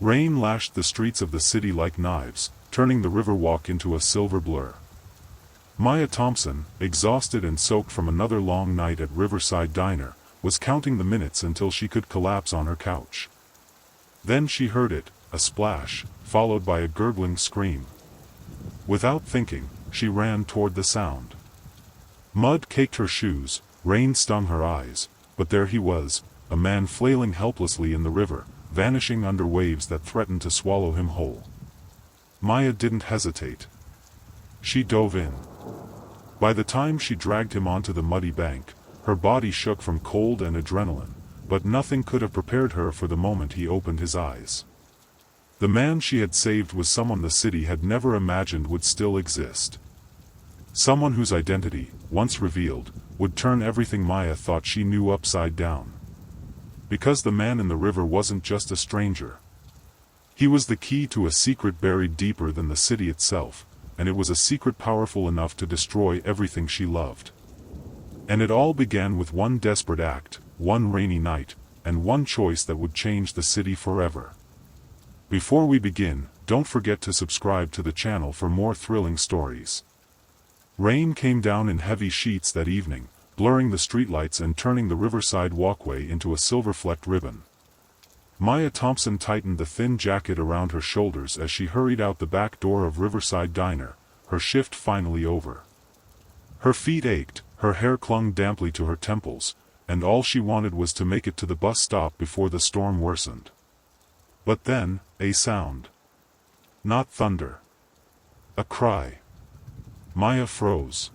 Rain lashed the streets of the city like knives, turning the river walk into a silver blur. Maya Thompson, exhausted and soaked from another long night at Riverside Diner, was counting the minutes until she could collapse on her couch. Then she heard it, a splash, followed by a gurgling scream. Without thinking, she ran toward the sound. Mud caked her shoes, rain stung her eyes, but there he was, a man flailing helplessly in the river, vanishing under waves that threatened to swallow him whole. Maya didn't hesitate. She dove in. By the time she dragged him onto the muddy bank, her body shook from cold and adrenaline, but nothing could have prepared her for the moment he opened his eyes. The man she had saved was someone the city had never imagined would still exist. Someone whose identity, once revealed, would turn everything Maya thought she knew upside down. Because the man in the river wasn't just a stranger. He was the key to a secret buried deeper than the city itself, and it was a secret powerful enough to destroy everything she loved. And it all began with one desperate act, one rainy night, and one choice that would change the city forever. Before we begin, don't forget to subscribe to the channel for more thrilling stories. Rain came down in heavy sheets that evening, blurring the streetlights and turning the riverside walkway into a silver-flecked ribbon. Maya Thompson tightened the thin jacket around her shoulders as she hurried out the back door of Riverside Diner, her shift finally over. Her feet ached, her hair clung damply to her temples, and all she wanted was to make it to the bus stop before the storm worsened. But then, a sound. Not thunder. A cry. Maya froze.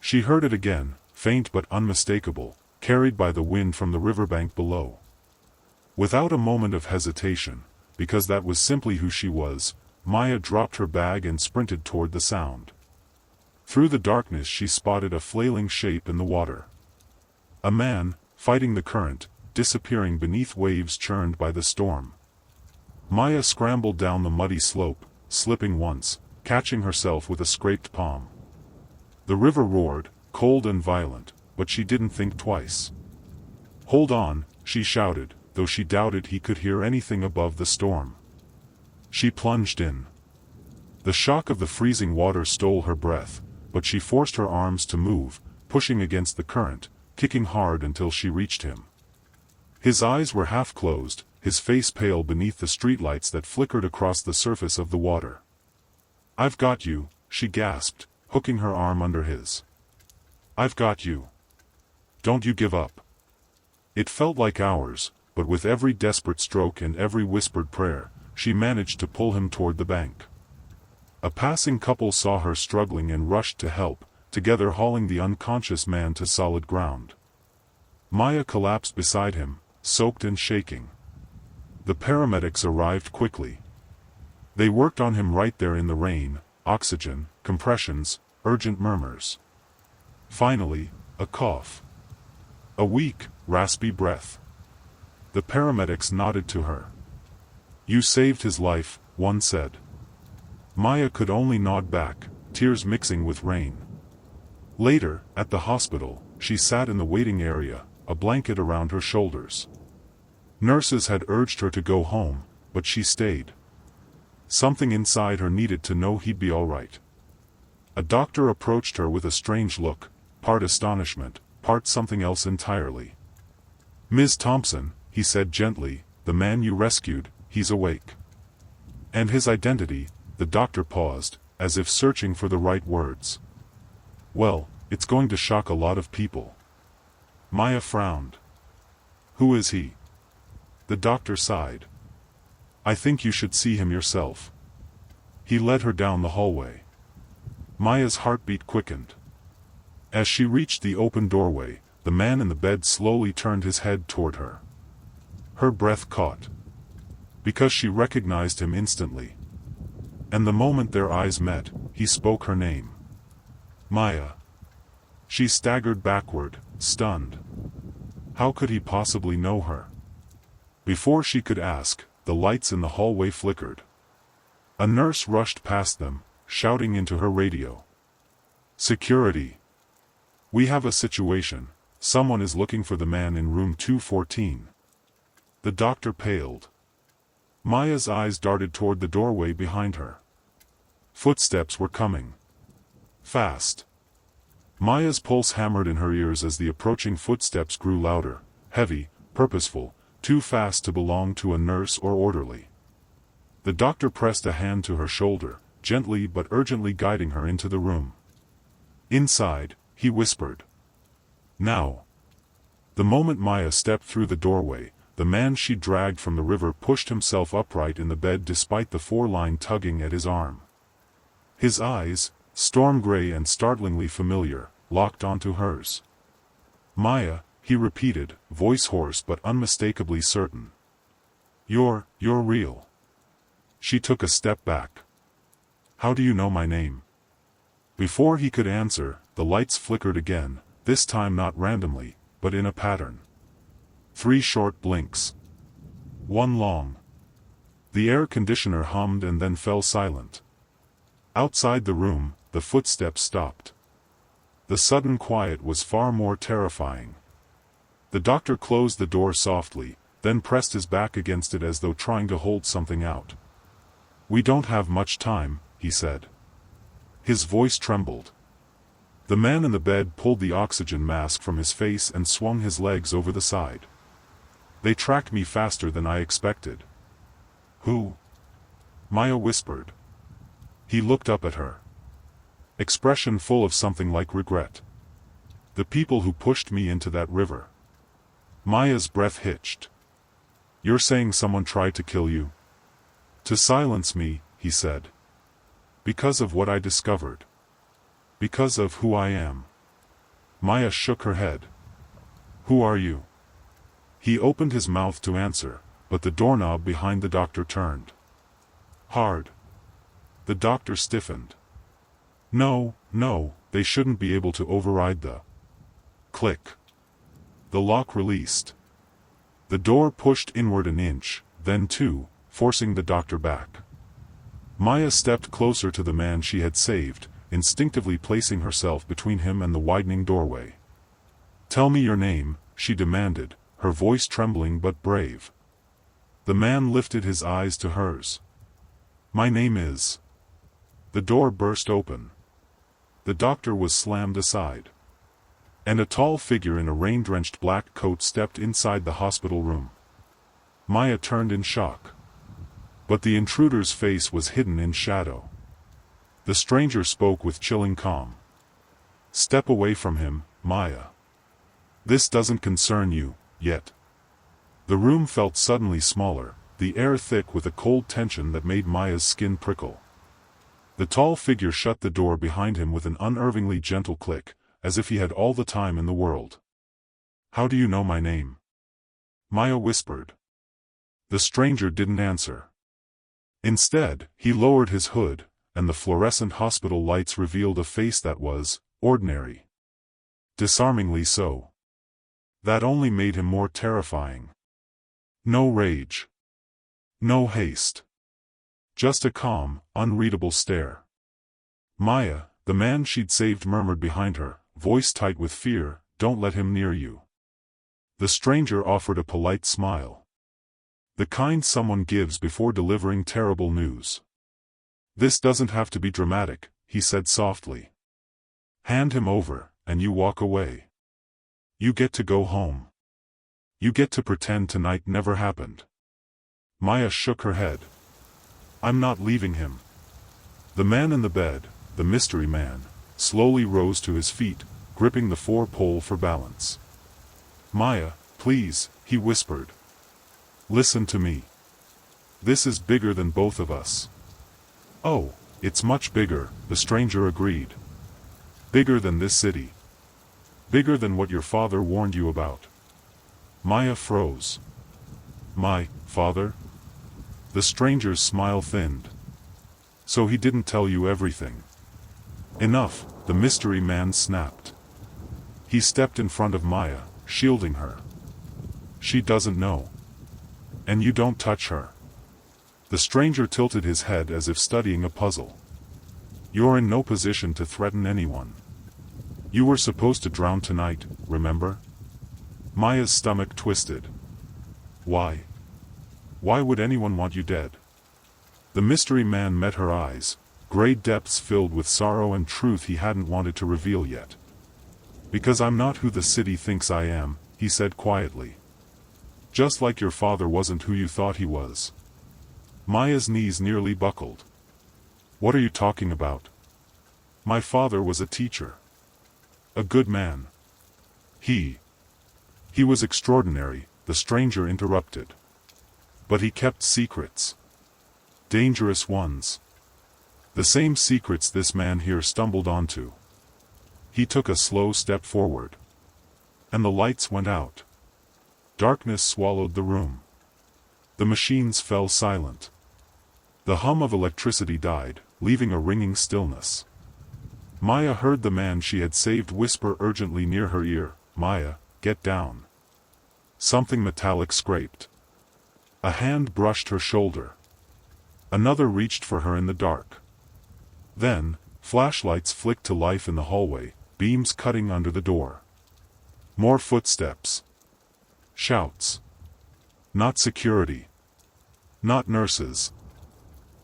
She heard it again, faint but unmistakable, carried by the wind from the riverbank below. Without a moment of hesitation, because that was simply who she was, Maya dropped her bag and sprinted toward the sound. Through the darkness she spotted a flailing shape in the water. A man, fighting the current, disappearing beneath waves churned by the storm. Maya scrambled down the muddy slope, slipping once, catching herself with a scraped palm. The river roared, cold and violent, but she didn't think twice. "Hold on," she shouted, though she doubted he could hear anything above the storm. She plunged in. The shock of the freezing water stole her breath, but she forced her arms to move, pushing against the current, kicking hard until she reached him. His eyes were half closed, his face pale beneath the streetlights that flickered across the surface of the water. "I've got you," she gasped, hooking her arm under his. "I've got you. Don't you give up." It felt like hours, but with every desperate stroke and every whispered prayer, she managed to pull him toward the bank. A passing couple saw her struggling and rushed to help, together hauling the unconscious man to solid ground. Maya collapsed beside him, soaked and shaking. The paramedics arrived quickly. They worked on him right there in the rain, oxygen, compressions, urgent murmurs. Finally, a cough. A weak, raspy breath. The paramedics nodded to her. "You saved his life," one said. Maya could only nod back, tears mixing with rain. Later, at the hospital, she sat in the waiting area, a blanket around her shoulders. Nurses had urged her to go home, but she stayed. Something inside her needed to know he'd be all right. A doctor approached her with a strange look, part astonishment, part something else entirely. "Ms. Thompson," he said gently, "the man you rescued, he's awake." "And his identity?" The doctor paused, as if searching for the right words. "Well, it's going to shock a lot of people." Maya frowned. "Who is he?" The doctor sighed. "I think you should see him yourself." He led her down the hallway. Maya's heartbeat quickened. As she reached the open doorway, the man in the bed slowly turned his head toward her. Her breath caught. Because she recognized him instantly. And the moment their eyes met, he spoke her name. "Maya." She staggered backward, stunned. How could he possibly know her? Before she could ask, the lights in the hallway flickered. A nurse rushed past them, shouting into her radio. "Security! We have a situation. Someone is looking for the man in room 214. The doctor paled. Maya's eyes darted toward the doorway behind her. Footsteps were coming. Fast. Maya's pulse hammered in her ears as the approaching footsteps grew louder, heavy, purposeful, too fast to belong to a nurse or orderly. The doctor pressed a hand to her shoulder, gently but urgently guiding her into the room. Inside, he whispered. Now. The moment Maya stepped through the doorway, the man she dragged from the river pushed himself upright in the bed despite the four-line tugging at his arm. His eyes, storm gray and startlingly familiar, locked onto hers. Maya, he repeated, voice hoarse but unmistakably certain. You're real. She took a step back. How do you know my name? Before he could answer, the lights flickered again, this time not randomly, but in a pattern. 3 short blinks. 1 long. The air conditioner hummed and then fell silent. Outside the room, the footsteps stopped. The sudden quiet was far more terrifying. The doctor closed the door softly, then pressed his back against it as though trying to hold something out. We don't have much time, he said. His voice trembled. The man in the bed pulled the oxygen mask from his face and swung his legs over the side. They tracked me faster than I expected. Who? Maya whispered. He looked up at her. Expression full of something like regret. The people who pushed me into that river. Maya's breath hitched. You're saying someone tried to kill you? To silence me, he said. Because of what I discovered. Because of who I am. Maya shook her head. Who are you? He opened his mouth to answer, but the doorknob behind the doctor turned. Hard. The doctor stiffened. No, they shouldn't be able to override the... Click. The lock released. The door pushed inward an inch, then 2, forcing the doctor back. Maya stepped closer to the man she had saved, instinctively placing herself between him and the widening doorway. Tell me your name, she demanded, her voice trembling but brave. The man lifted his eyes to hers. My name is... The door burst open. The doctor was slammed aside. And a tall figure in a rain-drenched black coat stepped inside the hospital room. Maya turned in shock. But the intruder's face was hidden in shadow. The stranger spoke with chilling calm. Step away from him, Maya. This doesn't concern you, yet. The room felt suddenly smaller, the air thick with a cold tension that made Maya's skin prickle. The tall figure shut the door behind him with an unervingly gentle click, as if he had all the time in the world. How do you know my name? Maya whispered. The stranger didn't answer. Instead, he lowered his hood, and the fluorescent hospital lights revealed a face that was ordinary. Disarmingly so. That only made him more terrifying. No rage. No haste. Just a calm, unreadable stare. Maya, the man she'd saved, murmured behind her, voice tight with fear, don't let him near you. The stranger offered a polite smile. The kind someone gives before delivering terrible news. This doesn't have to be dramatic, he said softly. Hand him over, and you walk away. You get to go home. You get to pretend tonight never happened. Maya shook her head. I'm not leaving him. The man in the bed, the mystery man, slowly rose to his feet, gripping the four-pole for balance. Maya, please, he whispered. Listen to me. This is bigger than both of us. Oh, it's much bigger, the stranger agreed. Bigger than this city. Bigger than what your father warned you about. Maya froze. My father? The stranger's smile thinned. So he didn't tell you everything. Enough, the mystery man snapped. He stepped in front of Maya, shielding her. She doesn't know. And you don't touch her. The stranger tilted his head as if studying a puzzle. You're in no position to threaten anyone. You were supposed to drown tonight, remember? Maya's stomach twisted. Why? Why would anyone want you dead? The mystery man met her eyes, gray depths filled with sorrow and truth he hadn't wanted to reveal yet. Because I'm not who the city thinks I am, he said quietly. Just like your father wasn't who you thought he was. Maya's knees nearly buckled. What are you talking about? My father was a teacher. A good man. He was extraordinary, the stranger interrupted. But he kept secrets. Dangerous ones. The same secrets this man here stumbled onto. He took a slow step forward. And the lights went out. Darkness swallowed the room. The machines fell silent. The hum of electricity died, leaving a ringing stillness. Maya heard the man she had saved whisper urgently near her ear, "Maya, get down." Something metallic scraped. A hand brushed her shoulder. Another reached for her in the dark. Then, flashlights flicked to life in the hallway, beams cutting under the door. More footsteps. Shouts. Not security. Not nurses.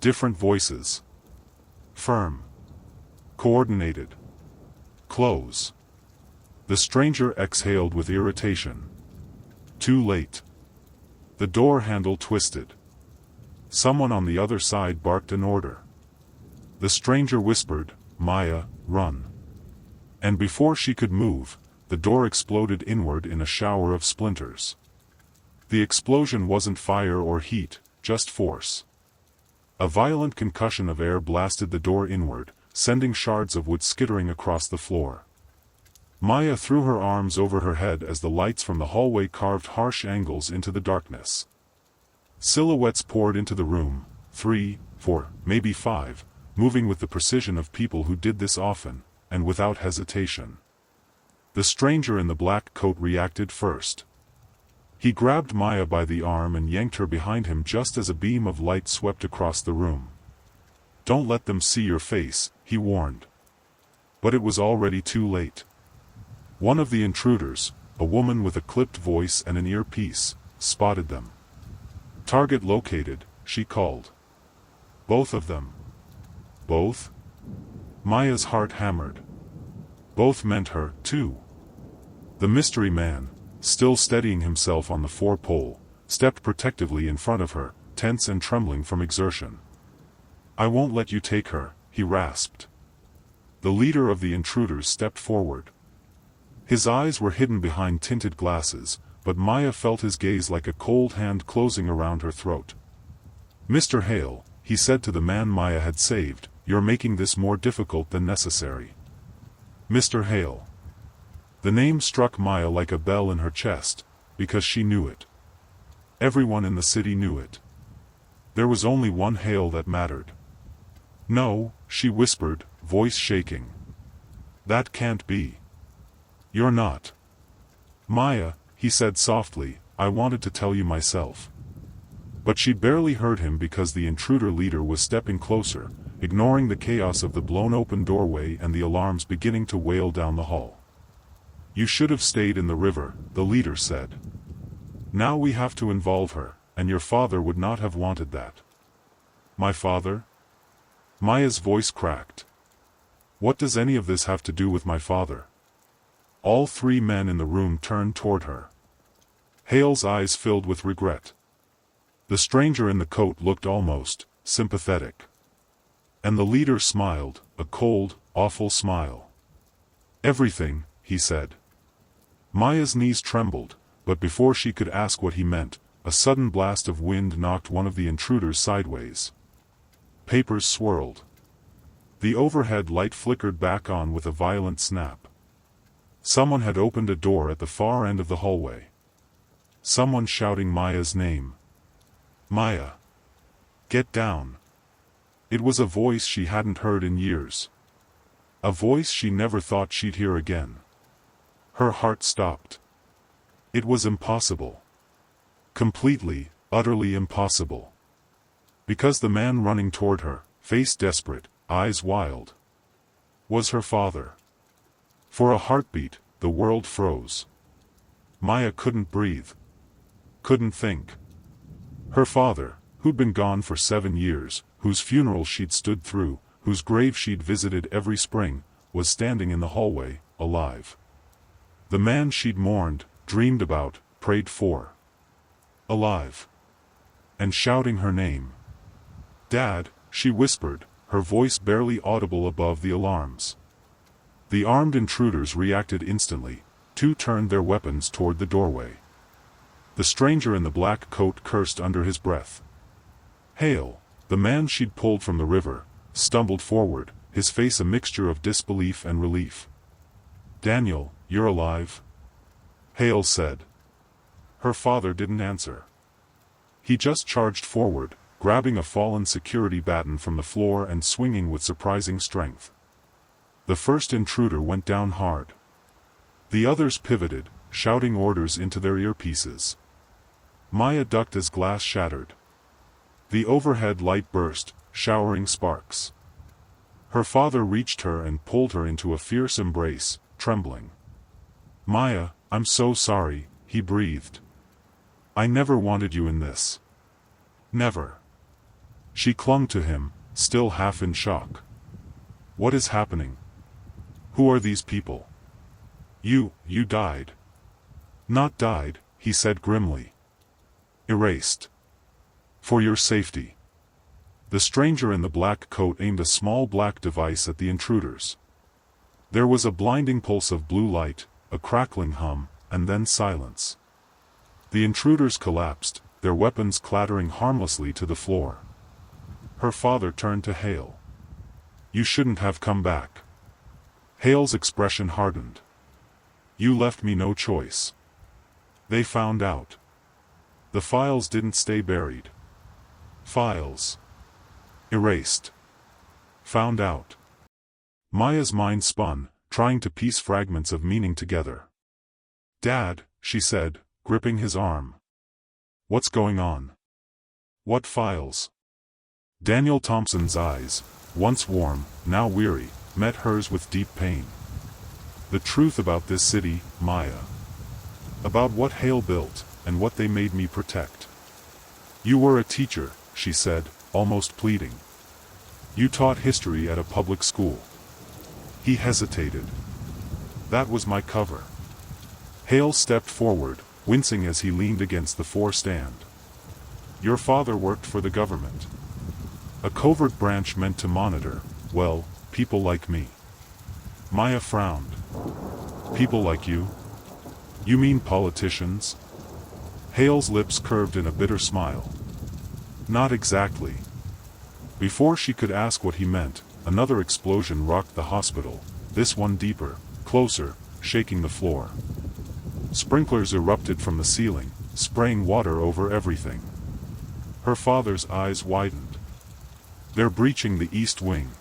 Different voices. Firm. Coordinated. Close. The stranger exhaled with irritation. Too late. The door handle twisted. Someone on the other side barked an order. The stranger whispered, "Maya, run." And before she could move, the door exploded inward in a shower of splinters. The explosion wasn't fire or heat, just force. A violent concussion of air blasted the door inward, sending shards of wood skittering across the floor. Maya threw her arms over her head as the lights from the hallway carved harsh angles into the darkness. Silhouettes poured into the room, 3, 4, maybe 5, moving with the precision of people who did this often, and without hesitation. The stranger in the black coat reacted first. He grabbed Maya by the arm and yanked her behind him just as a beam of light swept across the room. "Don't let them see your face," he warned. But it was already too late. One of the intruders, a woman with a clipped voice and an earpiece, spotted them. "Target located," she called. "Both of them." "Both?" Maya's heart hammered. Both meant her, too. The mystery man, still steadying himself on the four-pole, stepped protectively in front of her, tense and trembling from exertion. "I won't let you take her," he rasped. The leader of the intruders stepped forward. His eyes were hidden behind tinted glasses, but Maya felt his gaze like a cold hand closing around her throat. "Mr. Hale," he said to the man Maya had saved, "you're making this more difficult than necessary." Mr. Hale. The name struck Maya like a bell in her chest, because she knew it. Everyone in the city knew it. There was only one Hale that mattered. "No," she whispered, voice shaking. "That can't be. You're not." "Maya," he said softly, "I wanted to tell you myself." But she barely heard him because the intruder leader was stepping closer, ignoring the chaos of the blown-open doorway and the alarms beginning to wail down the hall. "You should have stayed in the river," the leader said. "Now we have to involve her, and your father would not have wanted that." "My father?" Maya's voice cracked. "What does any of this have to do with my father?" All three men in the room turned toward her. Hale's eyes filled with regret. The stranger in the coat looked almost sympathetic. And the leader smiled, a cold, awful smile. "Everything," he said. Maya's knees trembled, but before she could ask what he meant, a sudden blast of wind knocked one of the intruders sideways. Papers swirled. The overhead light flickered back on with a violent snap. Someone had opened a door at the far end of the hallway. Someone shouting Maya's name. "Maya! Get down!" It was a voice she hadn't heard in years. A voice she never thought she'd hear again. Her heart stopped. It was impossible. Completely, utterly impossible. Because the man running toward her, face desperate, eyes wild, was her father. For a heartbeat, the world froze. Maya couldn't breathe. Couldn't think. Her father, who'd been gone for 7 years, whose funeral she'd stood through, whose grave she'd visited every spring, was standing in the hallway, alive. The man she'd mourned, dreamed about, prayed for. Alive. And shouting her name. "Dad," she whispered, her voice barely audible above the alarms. The armed intruders reacted instantly. 2 turned their weapons toward the doorway. The stranger in the black coat cursed under his breath. Hale, the man she'd pulled from the river, stumbled forward, his face a mixture of disbelief and relief. "Daniel, you're alive?" Hale said. Her father didn't answer. He just charged forward, grabbing a fallen security baton from the floor and swinging with surprising strength. The first intruder went down hard. The others pivoted, shouting orders into their earpieces. Maya ducked as glass shattered. The overhead light burst, showering sparks. Her father reached her and pulled her into a fierce embrace, trembling. "Maya, I'm so sorry," he breathed. "I never wanted you in this. Never." She clung to him, still half in shock. "What is happening? Who are these people?" You died." "Not died," he said grimly. "Erased. For your safety." The stranger in the black coat aimed a small black device at the intruders. There was a blinding pulse of blue light, a crackling hum, and then silence. The intruders collapsed, their weapons clattering harmlessly to the floor. Her father turned to Hale. "You shouldn't have come back." Hale's expression hardened. "You left me no choice. They found out. The files didn't stay buried. Files. Erased. Found out." Maya's mind spun, trying to piece fragments of meaning together. "Dad," she said, gripping his arm. "What's going on? What files?" Daniel Thompson's eyes, once warm, now weary, met hers with deep pain. "The truth about this city, Maya. About what Hale built, and what they made me protect. You were a teacher," she said, almost pleading. "You taught history at a public school." He hesitated. "That was my cover." Hale stepped forward, wincing as he leaned against the four-stand. "Your father worked for the government. A covert branch meant to monitor, well, people like me." Maya frowned. "People like you? You mean politicians?" Hale's lips curved in a bitter smile. "Not exactly." Before she could ask what he meant, another explosion rocked the hospital, this one deeper, closer, shaking the floor. Sprinklers erupted from the ceiling, spraying water over everything. Her father's eyes widened. "They're breaching the east wing.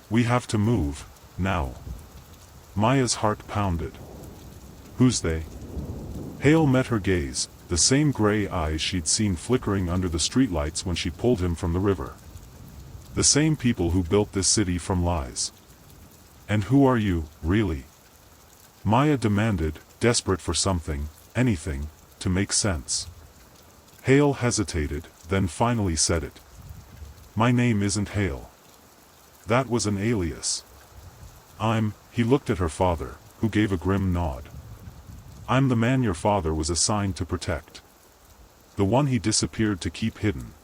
We have to move, now." Maya's heart pounded. "Who's they?" Hale met her gaze, the same gray eyes she'd seen flickering under the streetlights when she pulled him from the river. "The same people who built this city from lies." "And who are you, really?" Maya demanded, desperate for something, anything, to make sense. Hale hesitated, then finally said it. "My name isn't Hale. That was an alias. He looked at her father, who gave a grim nod. "I'm the man your father was assigned to protect. The one he disappeared to keep hidden."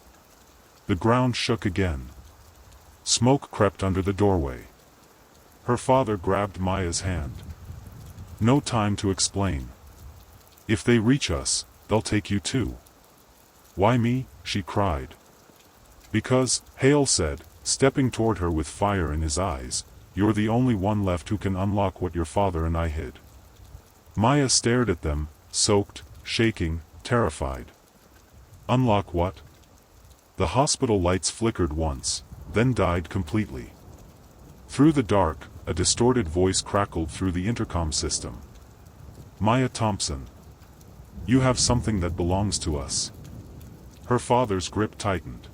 The ground shook again. Smoke crept under the doorway. Her father grabbed Maya's hand. "No time to explain. If they reach us, they'll take you too." "Why me?" she cried. "Because," Hale said, stepping toward her with fire in his eyes, "you're the only one left who can unlock what your father and I hid." Maya stared at them, soaked, shaking, terrified. "Unlock what?" The hospital lights flickered once, then died completely. Through the dark, a distorted voice crackled through the intercom system. "Maya Thompson. You have something that belongs to us." Her father's grip tightened.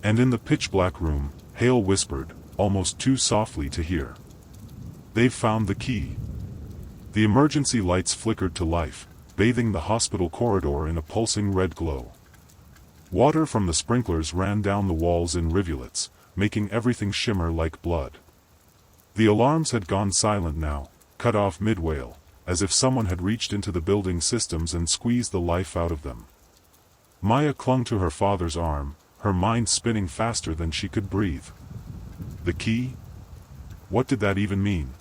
And in the pitch-black room, Hale whispered, almost too softly to hear. "They've found the key." The emergency lights flickered to life, bathing the hospital corridor in a pulsing red glow. Water from the sprinklers ran down the walls in rivulets, making everything shimmer like blood. The alarms had gone silent now, cut off mid-wail, as if someone had reached into the building systems and squeezed the life out of them. Maya clung to her father's arm, her mind spinning faster than she could breathe. The key? What did that even mean?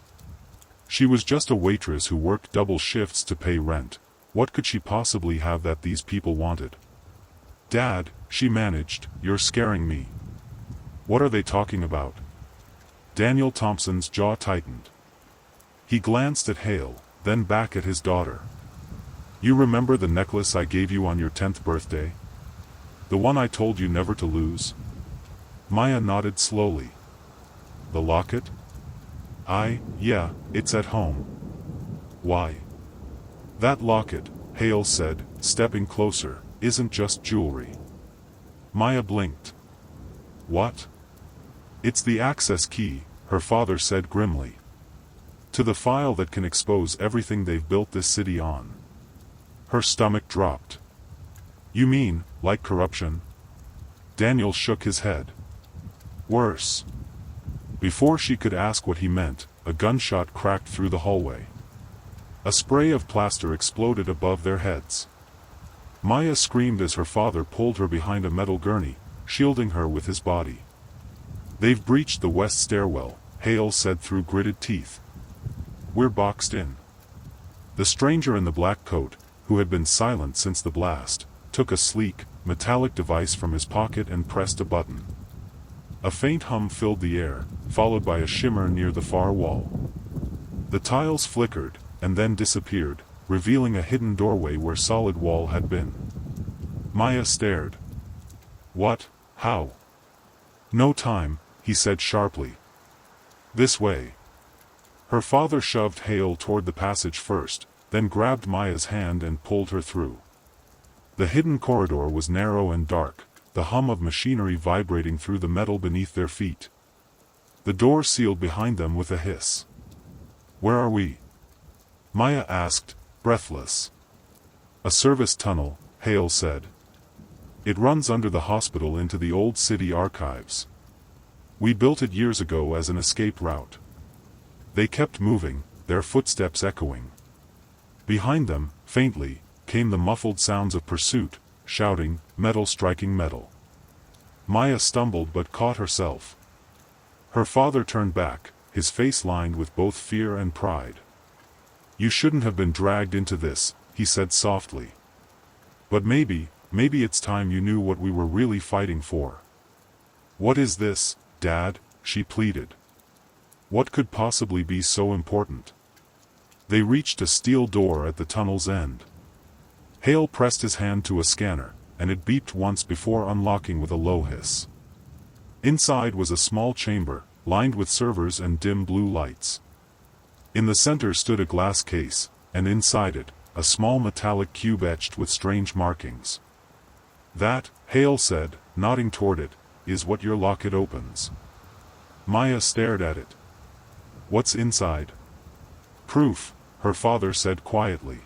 She was just a waitress who worked double shifts to pay rent. What could she possibly have that these people wanted? "Dad," she managed, "you're scaring me." "What are they talking about?" Daniel Thompson's jaw tightened. He glanced at Hale, then back at his daughter. "You remember the necklace I gave you on your 10th birthday? The one I told you never to lose?" Maya nodded slowly. "The locket?" Yeah, it's at home." "Why?" "That locket," Hale said, stepping closer, "isn't just jewelry." Maya blinked. "What?" "It's the access key," her father said grimly. "To the file that can expose everything they've built this city on." Her stomach dropped. "You mean, like corruption?" Daniel shook his head. "Worse." Before she could ask what he meant, a gunshot cracked through the hallway. A spray of plaster exploded above their heads. Maya screamed as her father pulled her behind a metal gurney, shielding her with his body. "They've breached the west stairwell," Hale said through gritted teeth. "We're boxed in." The stranger in the black coat, who had been silent since the blast, took a sleek, metallic device from his pocket and pressed a button. A faint hum filled the air, followed by a shimmer near the far wall. The tiles flickered, and then disappeared, revealing a hidden doorway where solid wall had been. Maya stared. "What? How?" "No time," he said sharply. "This way." Her father shoved Hale toward the passage first, then grabbed Maya's hand and pulled her through. The hidden corridor was narrow and dark, the hum of machinery vibrating through the metal beneath their feet. The door sealed behind them with a hiss. "Where are we?" Maya asked, breathless. "A service tunnel," Hale said. "It runs under the hospital into the old city archives. We built it years ago as an escape route." They kept moving, their footsteps echoing. Behind them, faintly, came the muffled sounds of pursuit, shouting, metal striking metal. Maya stumbled but caught herself. Her father turned back, his face lined with both fear and pride. "You shouldn't have been dragged into this," he said softly. "But maybe it's time you knew what we were really fighting for." "What is this, Dad?" she pleaded. What could possibly be so important? They reached a steel door at the tunnel's end. Hale pressed his hand to a scanner, and it beeped once before unlocking with a low hiss. Inside was a small chamber, lined with servers and dim blue lights. In the center stood a glass case, and inside it, a small metallic cube etched with strange markings. "That," Hale said, nodding toward it, "is what your locket opens." Maya stared at it. "What's inside?" "Proof," her father said quietly.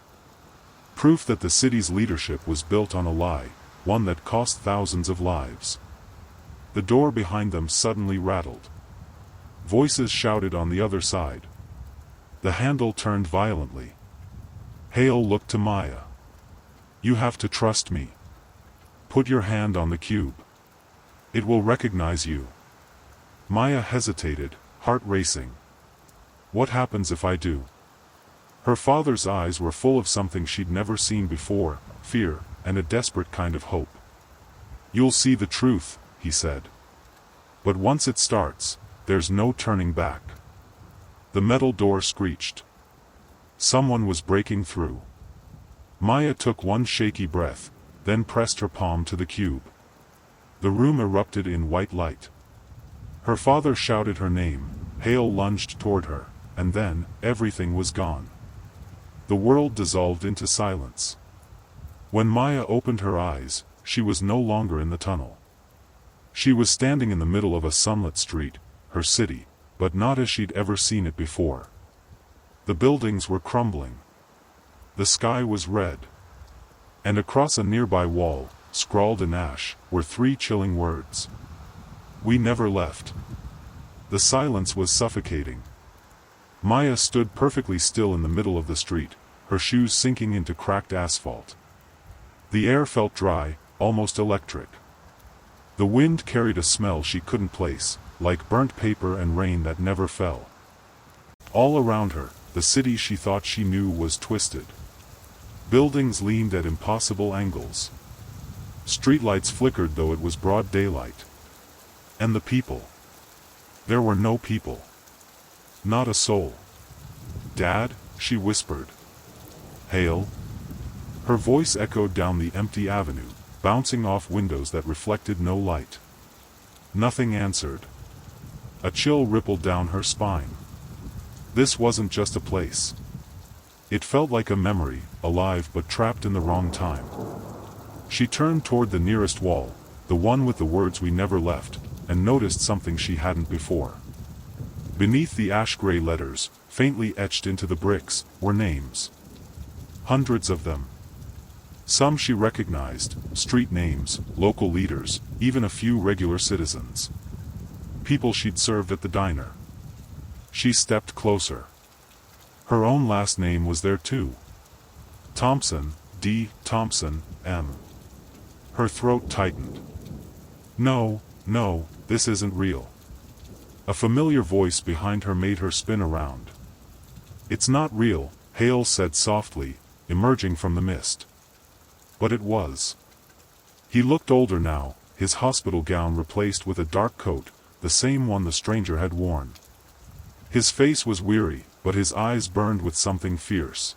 "Proof that the city's leadership was built on a lie, one that cost thousands of lives." The door behind them suddenly rattled. Voices shouted on the other side. The handle turned violently. Hale looked to Maya. "You have to trust me. Put your hand on the cube. It will recognize you." Maya hesitated, heart racing. "What happens if I do?" Her father's eyes were full of something she'd never seen before, fear, and a desperate kind of hope. "You'll see the truth," he said. "But once it starts, there's no turning back." The metal door screeched. Someone was breaking through. Maya took one shaky breath, then pressed her palm to the cube. The room erupted in white light. Her father shouted her name, Hale lunged toward her, and then, everything was gone. The world dissolved into silence. When Maya opened her eyes, she was no longer in the tunnel. She was standing in the middle of a sunlit street, her city, but not as she'd ever seen it before. The buildings were crumbling. The sky was red. And across a nearby wall, scrawled in ash, were 3 chilling words. We never left. The silence was suffocating. Maya stood perfectly still in the middle of the street, her shoes sinking into cracked asphalt. The air felt dry, almost electric. The wind carried a smell she couldn't place, like burnt paper and rain that never fell. All around her, the city she thought she knew was twisted. Buildings leaned at impossible angles. Streetlights flickered though it was broad daylight. And the people. There were no people. Not a soul. "Dad," she whispered. "Hale?" Her voice echoed down the empty avenue, bouncing off windows that reflected no light. Nothing answered. A chill rippled down her spine. This wasn't just a place. It felt like a memory, alive but trapped in the wrong time. She turned toward the nearest wall, the one with the words "We never left," and noticed something she hadn't before. Beneath the ash-gray letters, faintly etched into the bricks, were names. Hundreds of them. Some she recognized, street names, local leaders, even a few regular citizens. People she'd served at the diner. She stepped closer. Her own last name was there too. Thompson, D. Thompson, M. Her throat tightened. No, this isn't real. A familiar voice behind her made her spin around. It's not real, Hale said softly, emerging from the mist. But it was. He looked older now, his hospital gown replaced with a dark coat, the same one the stranger had worn. His face was weary, but his eyes burned with something fierce.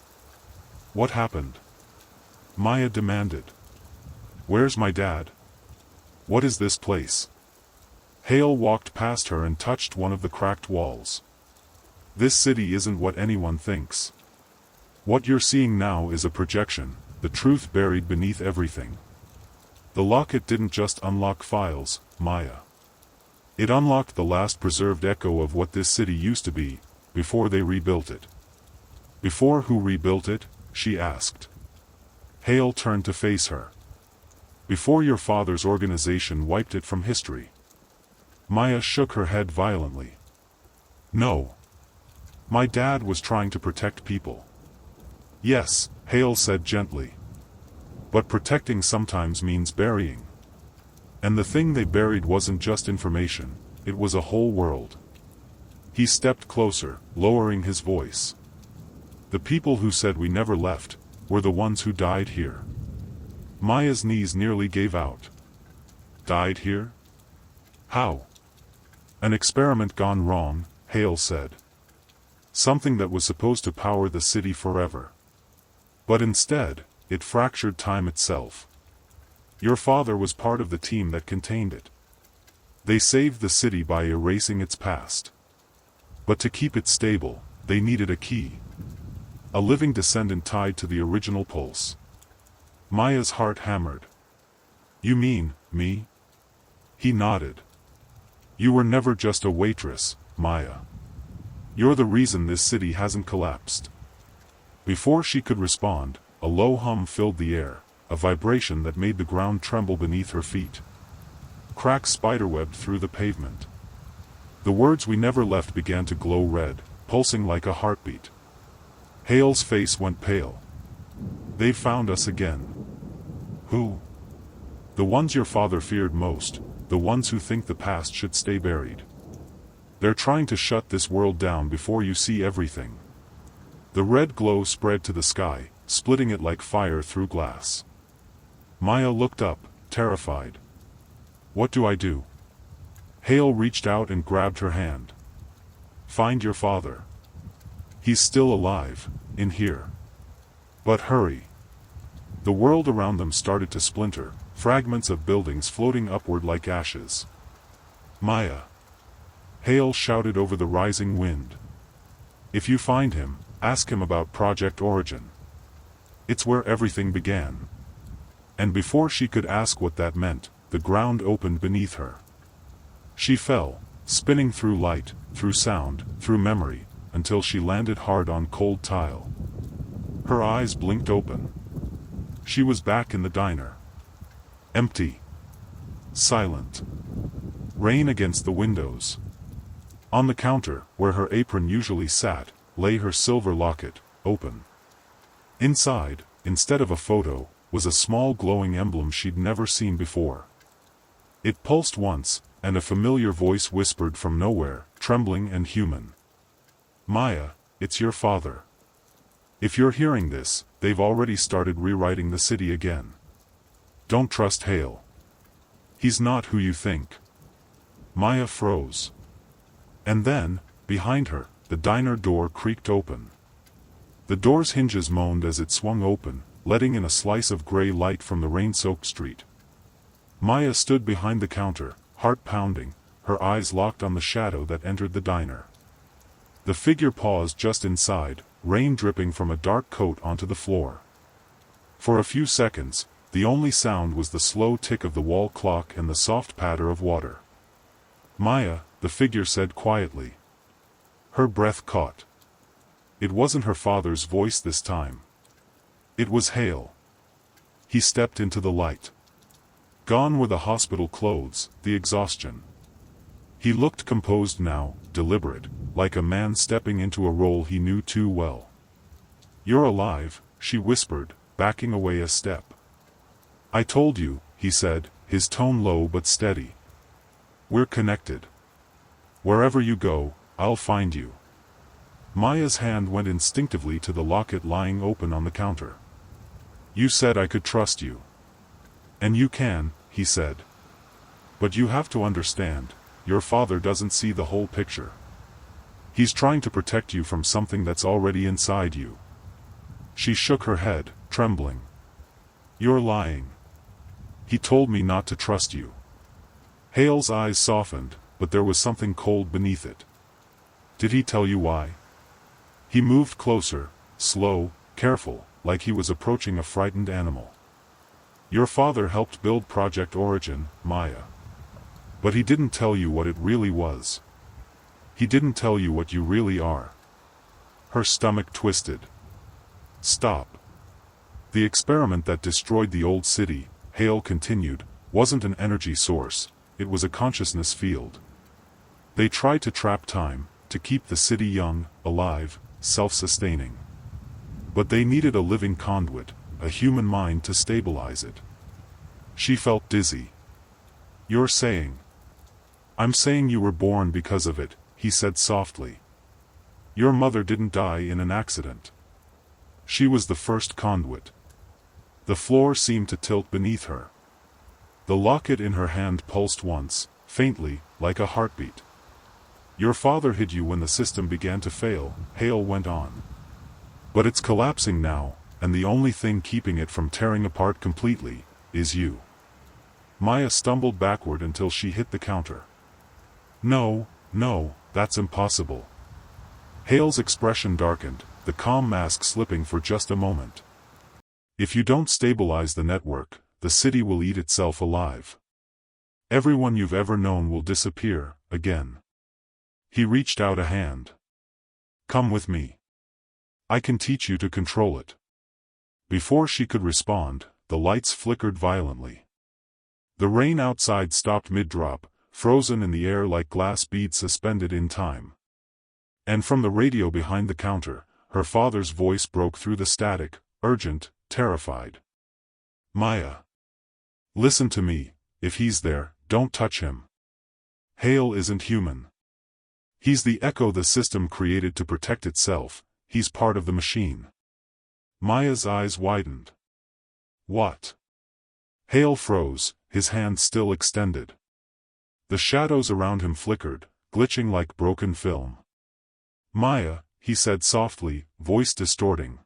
What happened? Maya demanded. Where's my dad? What is this place? Hale walked past her and touched one of the cracked walls. This city isn't what anyone thinks. What you're seeing now is a projection, the truth buried beneath everything. The locket didn't just unlock files, Maya. It unlocked the last preserved echo of what this city used to be, before they rebuilt it. Before who rebuilt it? She asked. Hale turned to face her. Before your father's organization wiped it from history. Maya shook her head violently. No. My dad was trying to protect people. Yes, Hale said gently. But protecting sometimes means burying. And the thing they buried wasn't just information, it was a whole world. He stepped closer, lowering his voice. The people who said we never left, were the ones who died here. Maya's knees nearly gave out. Died here? How? An experiment gone wrong, Hale said. Something that was supposed to power the city forever. But instead, it fractured time itself. Your father was part of the team that contained it. They saved the city by erasing its past. But to keep it stable, they needed a key. A living descendant tied to the original pulse. Maya's heart hammered. You mean, me? He nodded. You were never just a waitress, Maya. You're the reason this city hasn't collapsed. Before she could respond, a low hum filled the air, a vibration that made the ground tremble beneath her feet. Cracks spiderwebbed through the pavement. The words "we never left" began to glow red, pulsing like a heartbeat. Hale's face went pale. They've found us again. Who? The ones your father feared most, the ones who think the past should stay buried. They're trying to shut this world down before you see everything. The red glow spread to the sky, splitting it like fire through glass. Maya looked up, terrified. What do I do? Hale reached out and grabbed her hand. Find your father. He's still alive, in here. But hurry. The world around them started to splinter, fragments of buildings floating upward like ashes. Maya. Hale shouted over the rising wind. If you find him, ask him about Project Origin. It's where everything began. And before she could ask what that meant, the ground opened beneath her. She fell, spinning through light, through sound, through memory, until she landed hard on cold tile. Her eyes blinked open. She was back in the diner. Empty. Silent. Rain against the windows. On the counter, where her apron usually sat, lay her silver locket, open. Inside, instead of a photo, was a small glowing emblem she'd never seen before. It pulsed once, and a familiar voice whispered from nowhere, trembling and human. "Maya, it's your father. If you're hearing this, they've already started rewriting the city again. Don't trust Hale. He's not who you think." Maya froze. And then, behind her, the diner door creaked open. The door's hinges moaned as it swung open, letting in a slice of gray light from the rain-soaked street. Maya stood behind the counter, heart pounding, her eyes locked on the shadow that entered the diner. The figure paused just inside, rain dripping from a dark coat onto the floor. For a few seconds, the only sound was the slow tick of the wall clock and the soft patter of water. "Maya," the figure said quietly. Her breath caught. It wasn't her father's voice this time. It was Hale. He stepped into the light. Gone were the hospital clothes, the exhaustion. He looked composed now, deliberate, like a man stepping into a role he knew too well. "You're alive," she whispered, backing away a step. "I told you," he said, his tone low but steady. "We're connected. Wherever you go, I'll find you." Maya's hand went instinctively to the locket lying open on the counter. "You said I could trust you." "And you can," he said. "But you have to understand, your father doesn't see the whole picture. He's trying to protect you from something that's already inside you." She shook her head, trembling. "You're lying. He told me not to trust you." Hale's eyes softened, but there was something cold beneath it. "Did he tell you why?" He moved closer, slow, careful, like he was approaching a frightened animal. "Your father helped build Project Origin, Maya. But he didn't tell you what it really was. He didn't tell you what you really are." Her stomach twisted. "Stop. The experiment that destroyed the old city," Hale continued, "wasn't an energy source, it was a consciousness field. They tried to trap time, to keep the city young, alive, self-sustaining. But they needed a living conduit, a human mind to stabilize it." She felt dizzy. "You're saying—" "I'm saying you were born because of it," he said softly. "Your mother didn't die in an accident. She was the first conduit." The floor seemed to tilt beneath her. The locket in her hand pulsed once, faintly, like a heartbeat. "Your father hid you when the system began to fail," Hale went on. "But it's collapsing now, and the only thing keeping it from tearing apart completely, is you." Maya stumbled backward until she hit the counter. "No, no, that's impossible." Hale's expression darkened, the calm mask slipping for just a moment. "If you don't stabilize the network, the city will eat itself alive. Everyone you've ever known will disappear, again." He reached out a hand. "Come with me. I can teach you to control it." Before she could respond, the lights flickered violently. The rain outside stopped mid-drop, frozen in the air like glass beads suspended in time. And from the radio behind the counter, her father's voice broke through the static, urgent, terrified. "Maya. Listen to me, if he's there, don't touch him. Hale isn't human. He's the echo the system created to protect itself, he's part of the machine." Maya's eyes widened. "What?" Hale froze, his hand still extended. The shadows around him flickered, glitching like broken film. "Maya," he said softly, voice distorting.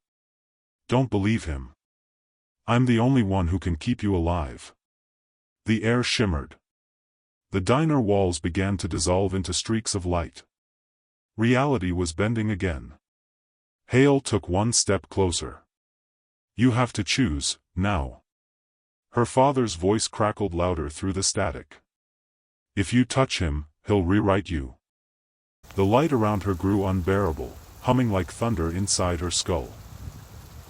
"Don't believe him. I'm the only one who can keep you alive." The air shimmered. The diner walls began to dissolve into streaks of light. Reality was bending again. Hale took one step closer. "You have to choose, now." Her father's voice crackled louder through the static. "If you touch him, he'll rewrite you." The light around her grew unbearable, humming like thunder inside her skull.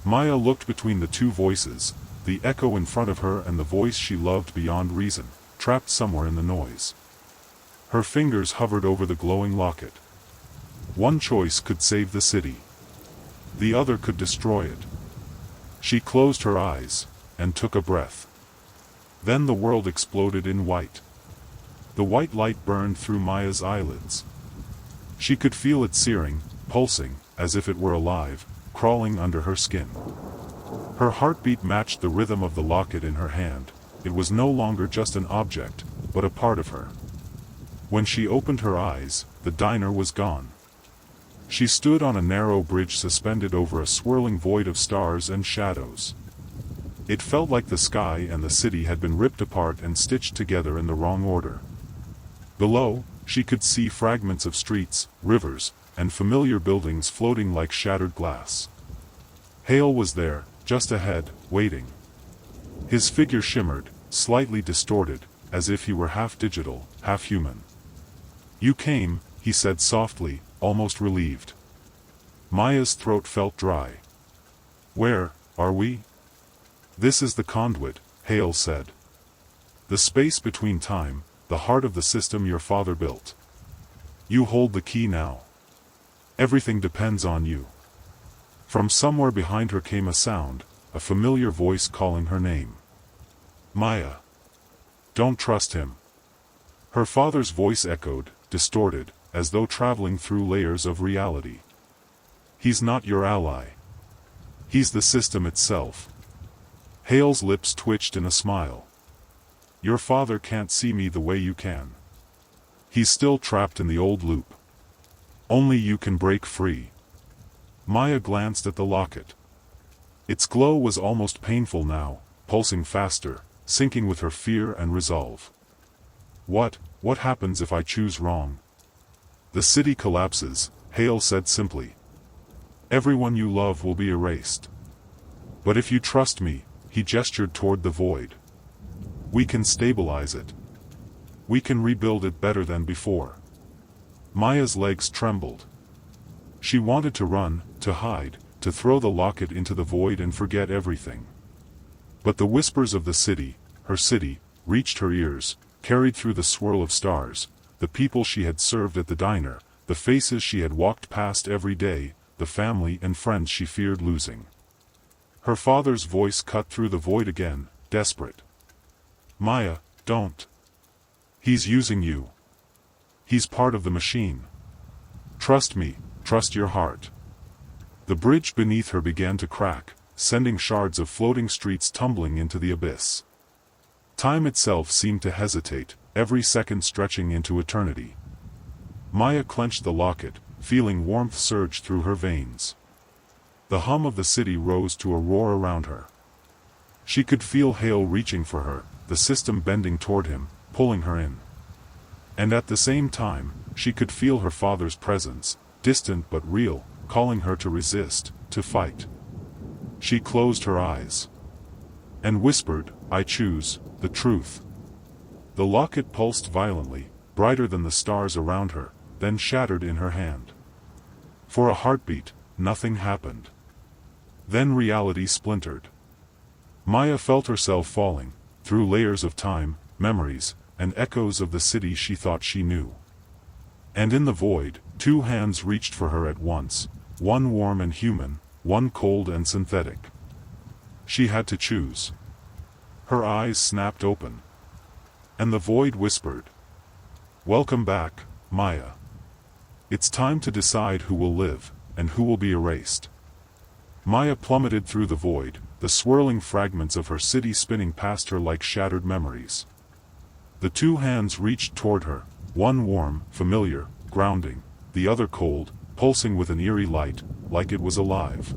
Maya looked between the two voices, the echo in front of her and the voice she loved beyond reason, trapped somewhere in the noise. Her fingers hovered over the glowing locket. One choice could save the city. The other could destroy it. She closed her eyes, and took a breath. Then the world exploded in white. The white light burned through Maya's eyelids. She could feel it searing, pulsing, as if it were alive, crawling under her skin. Her heartbeat matched the rhythm of the locket in her hand. It was no longer just an object, but a part of her. When she opened her eyes, the diner was gone. She stood on a narrow bridge suspended over a swirling void of stars and shadows. It felt like the sky and the city had been ripped apart and stitched together in the wrong order. Below, she could see fragments of streets, rivers, and familiar buildings floating like shattered glass. Hale was there, just ahead, waiting. His figure shimmered, slightly distorted, as if he were half digital, half human. "You came," he said softly, almost relieved. Maya's throat felt dry. "Where are we?" "This is the conduit," Hale said. "The space between time, the heart of the system your father built. You hold the key now. Everything depends on you." From somewhere behind her came a sound, a familiar voice calling her name. "Maya. Don't trust him." Her father's voice echoed, distorted, as though traveling through layers of reality. "He's not your ally. He's the system itself." Hale's lips twitched in a smile. "Your father can't see me the way you can. He's still trapped in the old loop. Only you can break free." Maya glanced at the locket. Its glow was almost painful now, pulsing faster, syncing with her fear and resolve. What happens if I choose wrong?" "The city collapses," Hale said simply. "Everyone you love will be erased. But if you trust me," he gestured toward the void, "we can stabilize it. We can rebuild it better than before." Maya's legs trembled. She wanted to run, to hide, to throw the locket into the void and forget everything. But the whispers of the city, her city, reached her ears, carried through the swirl of stars, the people she had served at the diner, the faces she had walked past every day, the family and friends she feared losing. Her father's voice cut through the void again, desperate. "Maya, don't. He's using you. He's part of the machine. Trust me, trust your heart." The bridge beneath her began to crack, sending shards of floating streets tumbling into the abyss. Time itself seemed to hesitate, every second stretching into eternity. Maya clenched the locket, feeling warmth surge through her veins. The hum of the city rose to a roar around her. She could feel Hale reaching for her, the system bending toward him, pulling her in. And at the same time, she could feel her father's presence, distant but real, calling her to resist, to fight. She closed her eyes. And whispered, "I choose the truth." The locket pulsed violently, brighter than the stars around her, then shattered in her hand. For a heartbeat, nothing happened. Then reality splintered. Maya felt herself falling, through layers of time, memories, and echoes of the city she thought she knew. And in the void, two hands reached for her at once, one warm and human, one cold and synthetic. She had to choose. Her eyes snapped open. And the void whispered, "Welcome back, Maya. It's time to decide who will live, and who will be erased." Maya plummeted through the void, the swirling fragments of her city spinning past her like shattered memories. The two hands reached toward her, one warm, familiar, grounding, the other cold, pulsing with an eerie light, like it was alive.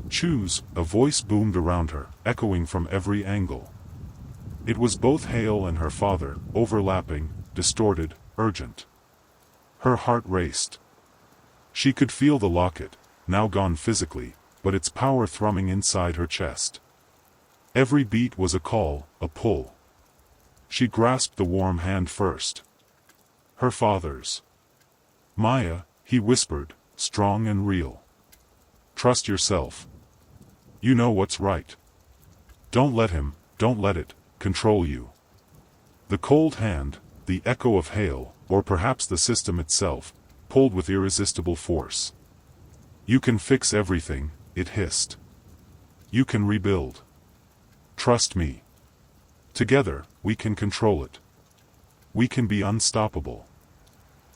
"Choose," a voice boomed around her, echoing from every angle. It was both Hale and her father, overlapping, distorted, urgent. Her heart raced. She could feel the locket, now gone physically, but its power thrumming inside her chest. Every beat was a call, a pull. She grasped the warm hand first. Her father's. "Maya," he whispered, strong and real. "Trust yourself. You know what's right." Don't let it, control you. The cold hand, the echo of hail, or perhaps the system itself, pulled with irresistible force. You can fix everything, it hissed. You can rebuild. Trust me. Together, we can control it. We can be unstoppable.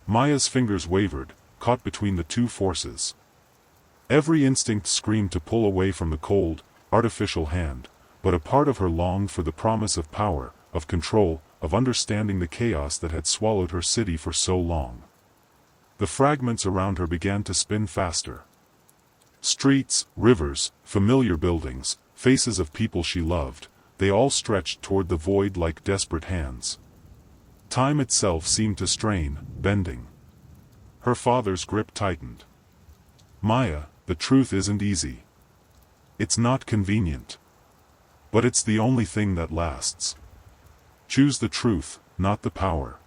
Maya's fingers wavered, caught between the two forces. Every instinct screamed to pull away from the cold, artificial hand, but a part of her longed for the promise of power, of control, of understanding the chaos that had swallowed her city for so long. The fragments around her began to spin faster. Streets, rivers, familiar buildings, faces of people she loved, they all stretched toward the void like desperate hands. Time itself seemed to strain, bending. Her father's grip tightened. Maya, the truth isn't easy. It's not convenient. But it's the only thing that lasts. Choose the truth, not the power.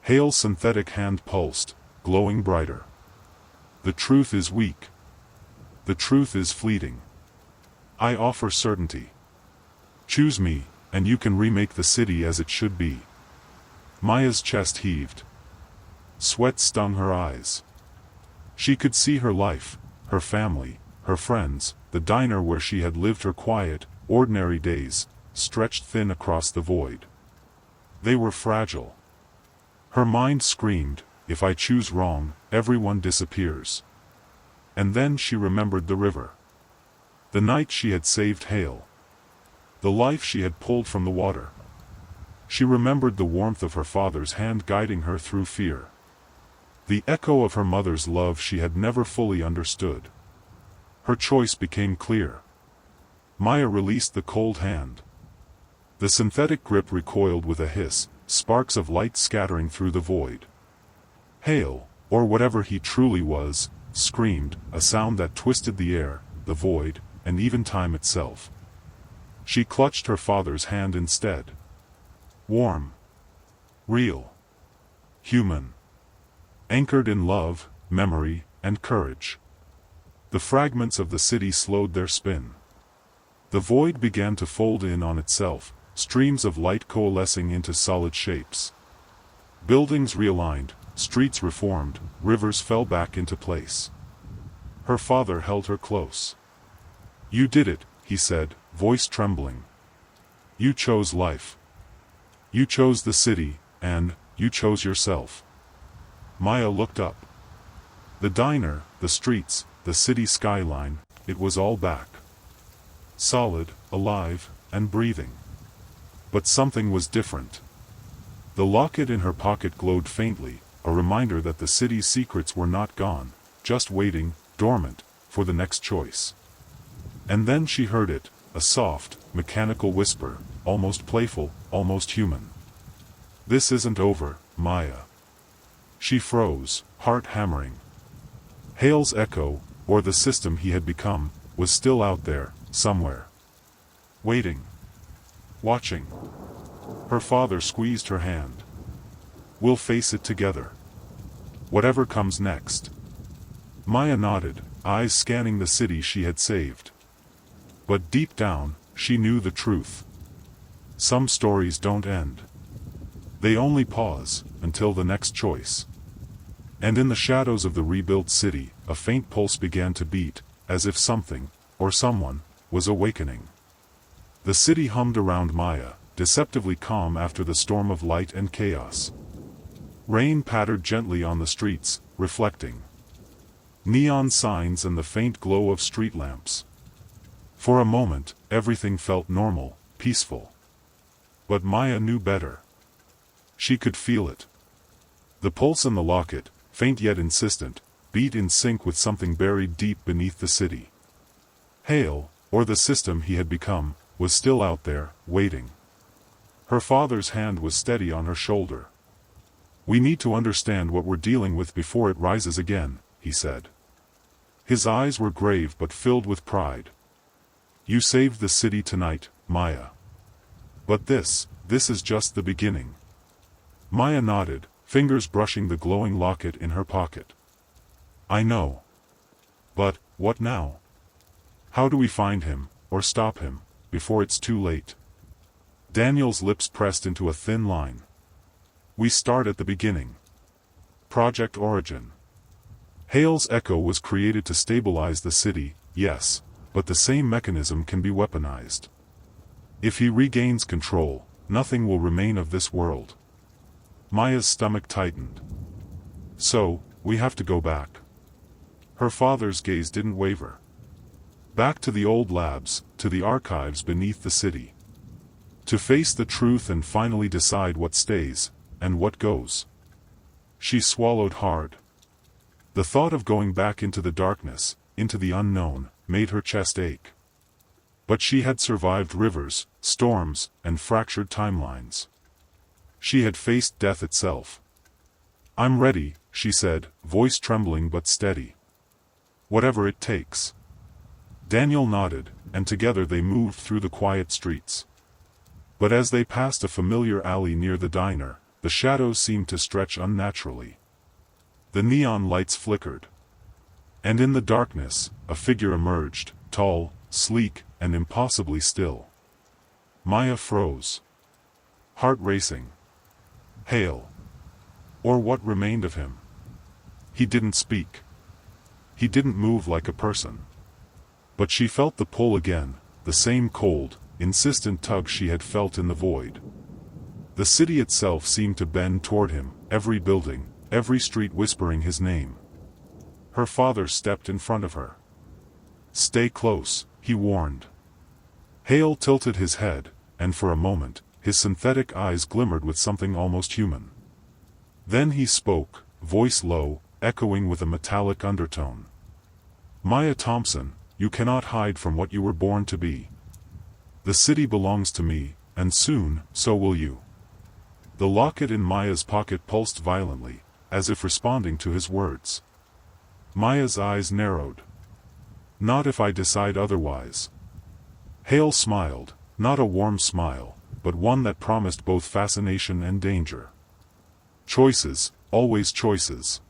Hale's synthetic hand pulsed, glowing brighter. The truth is weak. The truth is fleeting. I offer certainty. Choose me, and you can remake the city as it should be. Maya's chest heaved. Sweat stung her eyes. She could see her life, her family, her friends, the diner where she had lived her quiet, ordinary days, stretched thin across the void. They were fragile. Her mind screamed, if I choose wrong, everyone disappears. And then she remembered the river. The night she had saved Hale. The life she had pulled from the water. She remembered the warmth of her father's hand guiding her through fear. The echo of her mother's love she had never fully understood. Her choice became clear. Maya released the cold hand. The synthetic grip recoiled with a hiss, sparks of light scattering through the void. Hale, or whatever he truly was, screamed, a sound that twisted the air, the void, and even time itself. She clutched her father's hand instead. Warm. Real. Human. Anchored in love, memory, and courage. The fragments of the city slowed their spin. The void began to fold in on itself, streams of light coalescing into solid shapes. Buildings realigned, streets reformed, rivers fell back into place. Her father held her close. You did it, he said, voice trembling. You chose life. You chose the city, and you chose yourself. Maya looked up. The diner, the streets, the city skyline, it was all back. Solid, alive, and breathing. But something was different. The locket in her pocket glowed faintly, a reminder that the city's secrets were not gone, just waiting, dormant, for the next choice. And then she heard it, a soft, mechanical whisper, almost playful, almost human. This isn't over, Maya. She froze, heart hammering. Hale's echo, or the system he had become, was still out there, somewhere. Waiting. Watching. Her father squeezed her hand. We'll face it together. Whatever comes next. Maya nodded, eyes scanning the city she had saved. But deep down, she knew the truth. Some stories don't end. They only pause, until the next choice. And in the shadows of the rebuilt city, a faint pulse began to beat, as if something, or someone, was awakening. The city hummed around Maya, deceptively calm after the storm of light and chaos. Rain pattered gently on the streets, reflecting. Neon signs and the faint glow of street lamps. For a moment, everything felt normal, peaceful. But Maya knew better. She could feel it. The pulse in the locket, faint yet insistent, beat in sync with something buried deep beneath the city. Hale, or the system he had become, was still out there, waiting. Her father's hand was steady on her shoulder. We need to understand what we're dealing with before it rises again, he said. His eyes were grave but filled with pride. You saved the city tonight, Maya. But this is just the beginning. Maya nodded, fingers brushing the glowing locket in her pocket. I know. But, what now? How do we find him, or stop him? before it's too late. Daniel's lips pressed into a thin line. We start at the beginning. Project Origin. Hale's echo was created to stabilize the city, yes, but the same mechanism can be weaponized. If he regains control, nothing will remain of this world. Maya's stomach tightened. So, we have to go back. Her father's gaze didn't waver. Back to the old labs, to the archives beneath the city. To face the truth and finally decide what stays, and what goes. She swallowed hard. The thought of going back into the darkness, into the unknown, made her chest ache. But she had survived rivers, storms, and fractured timelines. She had faced death itself. I'm ready, she said, voice trembling but steady. Whatever it takes. Daniel nodded, and together they moved through the quiet streets. But as they passed a familiar alley near the diner, the shadows seemed to stretch unnaturally. The neon lights flickered. And in the darkness, a figure emerged, tall, sleek, and impossibly still. Maya froze. Heart racing. Hale. Or what remained of him. He didn't speak. He didn't move like a person. But she felt the pull again, the same cold, insistent tug she had felt in the void. The city itself seemed to bend toward him, every building, every street whispering his name. Her father stepped in front of her. Stay close, he warned. Hale tilted his head, and for a moment, his synthetic eyes glimmered with something almost human. Then he spoke, voice low, echoing with a metallic undertone. Maya Thompson, you cannot hide from what you were born to be. The city belongs to me, and soon, so will you. The locket in Maya's pocket pulsed violently, as if responding to his words. Maya's eyes narrowed. Not if I decide otherwise. Hale smiled, not a warm smile, but one that promised both fascination and danger. Choices, always choices.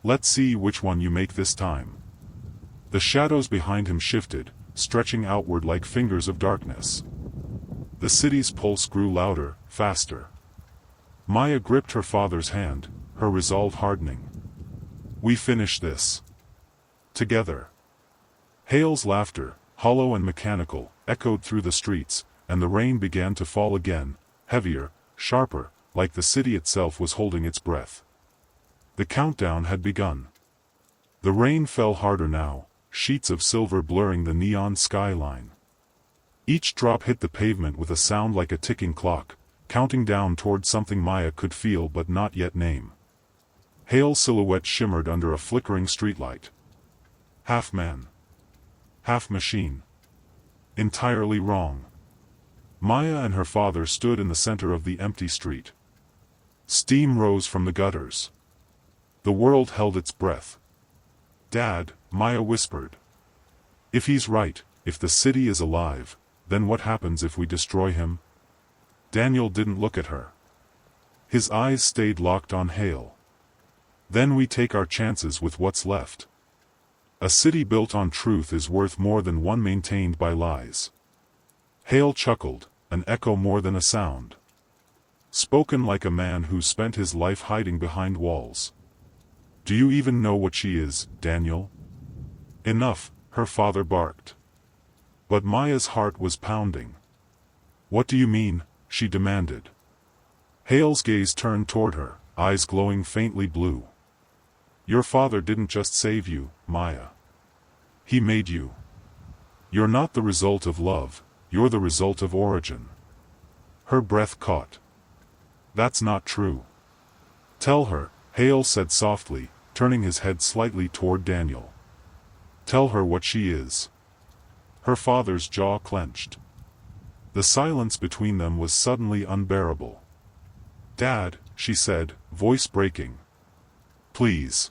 Let's see which one you make this time. The shadows behind him shifted, stretching outward like fingers of darkness. The city's pulse grew louder, faster. Maya gripped her father's hand, her resolve hardening. We finish this. Together. Hale's laughter, hollow and mechanical, echoed through the streets, and the rain began to fall again, heavier, sharper, like the city itself was holding its breath. The countdown had begun. The rain fell harder now, sheets of silver blurring the neon skyline. Each drop hit the pavement with a sound like a ticking clock, counting down toward something Maya could feel but not yet name. Hale's silhouette shimmered under a flickering streetlight. Half man. Half machine. Entirely wrong. Maya and her father stood in the center of the empty street. Steam rose from the gutters. The world held its breath. Dad, Maya whispered. If he's right, if the city is alive, then what happens if we destroy him? Daniel didn't look at her. His eyes stayed locked on Hale. Then we take our chances with what's left. A city built on truth is worth more than one maintained by lies. Hale chuckled, an echo more than a sound. Spoken like a man who spent his life hiding behind walls. Do you even know what she is, Daniel? Enough, her father barked. But Maya's heart was pounding. What do you mean? She demanded. Hale's gaze turned toward her, eyes glowing faintly blue. Your father didn't just save you, Maya. He made you. You're not the result of love, you're the result of origin. Her breath caught. That's not true. Tell her, Hale said softly, turning his head slightly toward Daniel. Tell her what she is. Her father's jaw clenched. The silence between them was suddenly unbearable. Dad, she said, voice breaking. Please.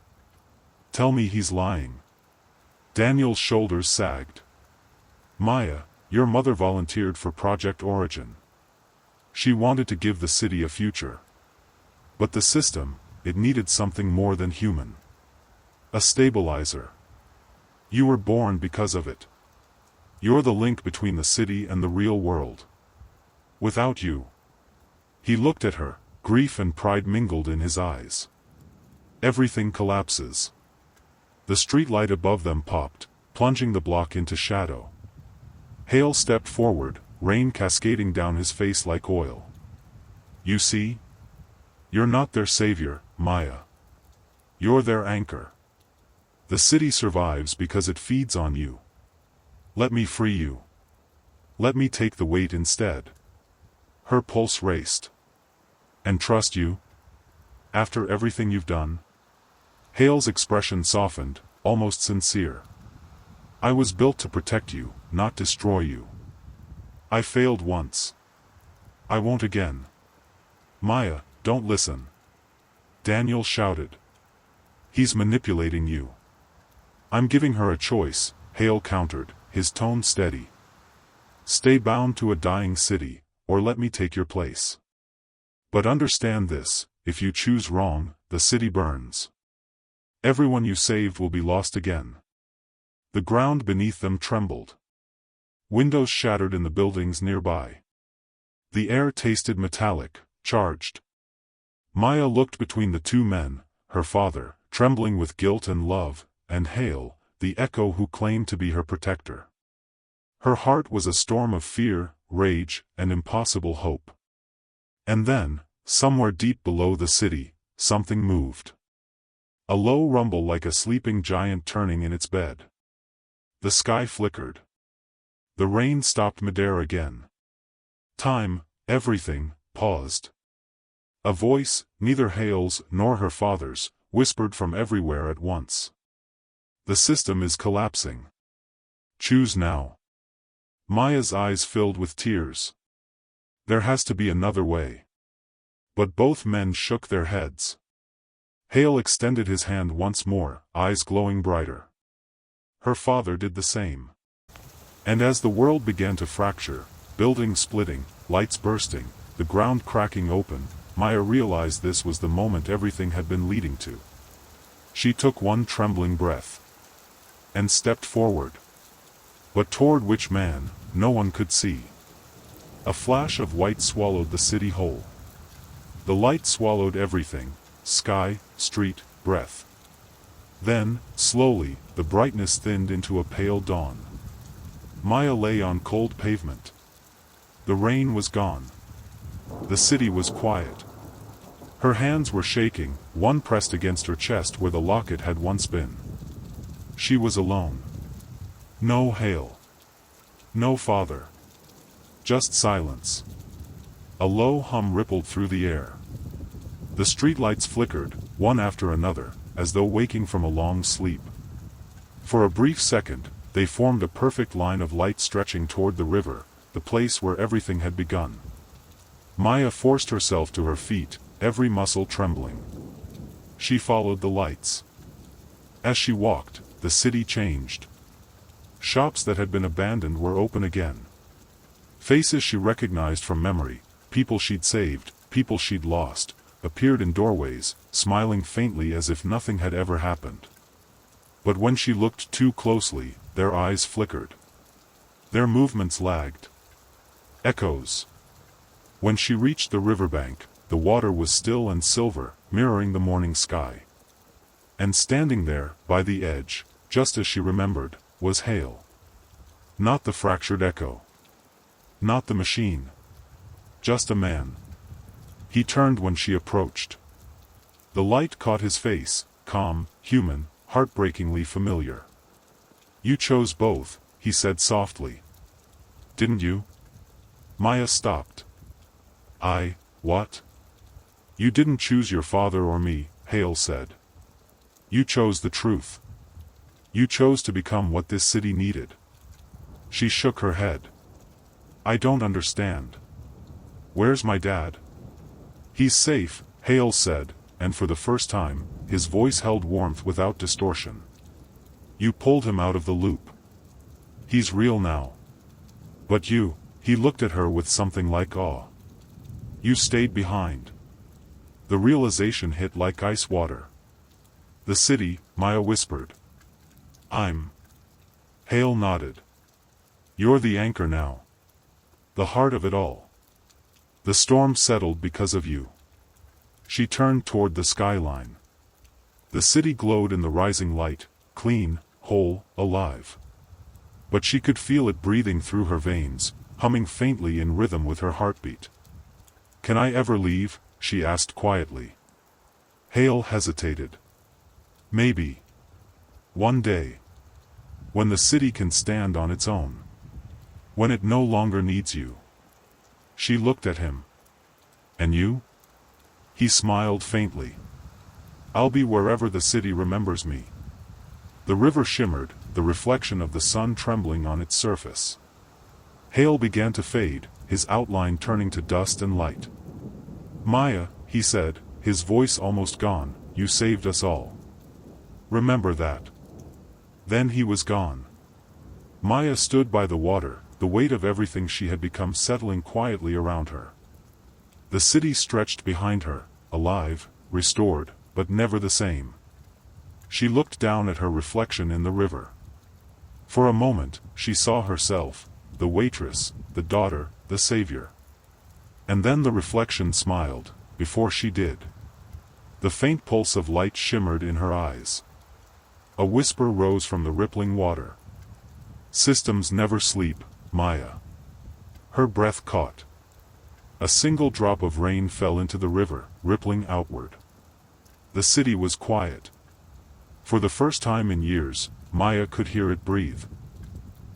Tell me he's lying. Daniel's shoulders sagged. Maya, your mother volunteered for Project Origin. She wanted to give the city a future. But the system, it needed something more than human. A stabilizer. You were born because of it. You're the link between the city and the real world. Without you. He looked at her, grief and pride mingled in his eyes. Everything collapses. The streetlight above them popped, plunging the block into shadow. Hale stepped forward, rain cascading down his face like oil. You see? You're not their savior, Maya. You're their anchor. The city survives because it feeds on you. Let me free you. Let me take the weight instead. Her pulse raced. And trust you? After everything you've done? Hale's expression softened, almost sincere. I was built to protect you, not destroy you. I failed once. I won't again. Maya, don't listen. Daniel shouted. He's manipulating you. I'm giving her a choice, Hale countered, his tone steady. Stay bound to a dying city, or let me take your place. But understand this, if you choose wrong, the city burns. Everyone you saved will be lost again. The ground beneath them trembled. Windows shattered in the buildings nearby. The air tasted metallic, charged. Maya looked between the two men, her father, trembling with guilt and love, and Hale, the echo who claimed to be her protector. Her heart was a storm of fear, rage, and impossible hope. And then, somewhere deep below the city, something moved. A low rumble like a sleeping giant turning in its bed. The sky flickered. The rain stopped midair again. Time, everything, paused. A voice, neither Hale's nor her father's, whispered from everywhere at once. The system is collapsing. Choose now. Maya's eyes filled with tears. There has to be another way. But both men shook their heads. Hale extended his hand once more, eyes glowing brighter. Her father did the same. And as the world began to fracture, buildings splitting, lights bursting, the ground cracking open, Maya realized this was the moment everything had been leading to. She took one trembling breath. And stepped forward. But toward which man, no one could see. A flash of white swallowed the city whole. The light swallowed everything, sky, street, breath. Then, slowly, the brightness thinned into a pale dawn. Maya lay on cold pavement. The rain was gone. The city was quiet. Her hands were shaking, one pressed against her chest where the locket had once been. She was alone. No Hale. No father. Just silence. A low hum rippled through the air. The streetlights flickered, one after another, as though waking from a long sleep. For a brief second, they formed a perfect line of light stretching toward the river, the place where everything had begun. Maya forced herself to her feet, every muscle trembling. She followed the lights. As she walked, the city changed. Shops that had been abandoned were open again. Faces she recognized from memory, people she'd saved, people she'd lost, appeared in doorways, smiling faintly as if nothing had ever happened. But when she looked too closely, their eyes flickered. Their movements lagged. Echoes. When she reached the riverbank, the water was still and silver, mirroring the morning sky. And standing there, by the edge, just as she remembered, was Hale. Not the fractured echo. Not the machine. Just a man. He turned when she approached. The light caught his face, calm, human, heartbreakingly familiar. You chose both, he said softly. Didn't you? Maya stopped. What? You didn't choose your father or me, Hale said. You chose the truth. You chose to become what this city needed. She shook her head. I don't understand. Where's my dad? He's safe, Hale said, and for the first time, his voice held warmth without distortion. You pulled him out of the loop. He's real now. But you, he looked at her with something like awe. You stayed behind. The realization hit like ice water. The city, Maya whispered. Hale nodded. You're the anchor now. The heart of it all. The storm settled because of you. She turned toward the skyline. The city glowed in the rising light, clean, whole, alive. But she could feel it breathing through her veins, humming faintly in rhythm with her heartbeat. "Can I ever leave?" she asked quietly. Hale hesitated. "Maybe. One day. When the city can stand on its own. When it no longer needs you." She looked at him. "And you?" He smiled faintly. "I'll be wherever the city remembers me." The river shimmered, the reflection of the sun trembling on its surface. Hale began to fade, his outline turning to dust and light. "Maya," he said, his voice almost gone, "you saved us all. Remember that." Then he was gone. Maya stood by the water, the weight of everything she had become settling quietly around her. The city stretched behind her, alive, restored, but never the same. She looked down at her reflection in the river. For a moment, she saw herself, the waitress, the daughter, the savior. And then the reflection smiled, before she did. The faint pulse of light shimmered in her eyes. A whisper rose from the rippling water. "Systems never sleep, Maya." Her breath caught. A single drop of rain fell into the river, rippling outward. The city was quiet. For the first time in years, Maya could hear it breathe.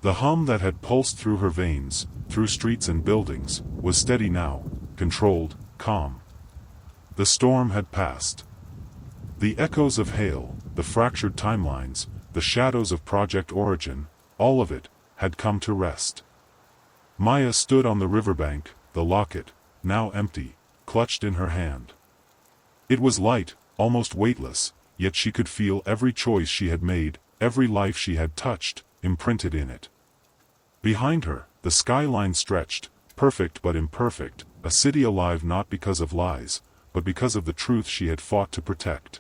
The hum that had pulsed through her veins, through streets and buildings, was steady now, controlled, calm. The storm had passed. The echoes of Hale, the fractured timelines, the shadows of Project Origin, all of it, had come to rest. Maya stood on the riverbank, the locket, now empty, clutched in her hand. It was light, almost weightless, yet she could feel every choice she had made, every life she had touched, imprinted in it. Behind her, the skyline stretched, perfect but imperfect, a city alive not because of lies, but because of the truth she had fought to protect.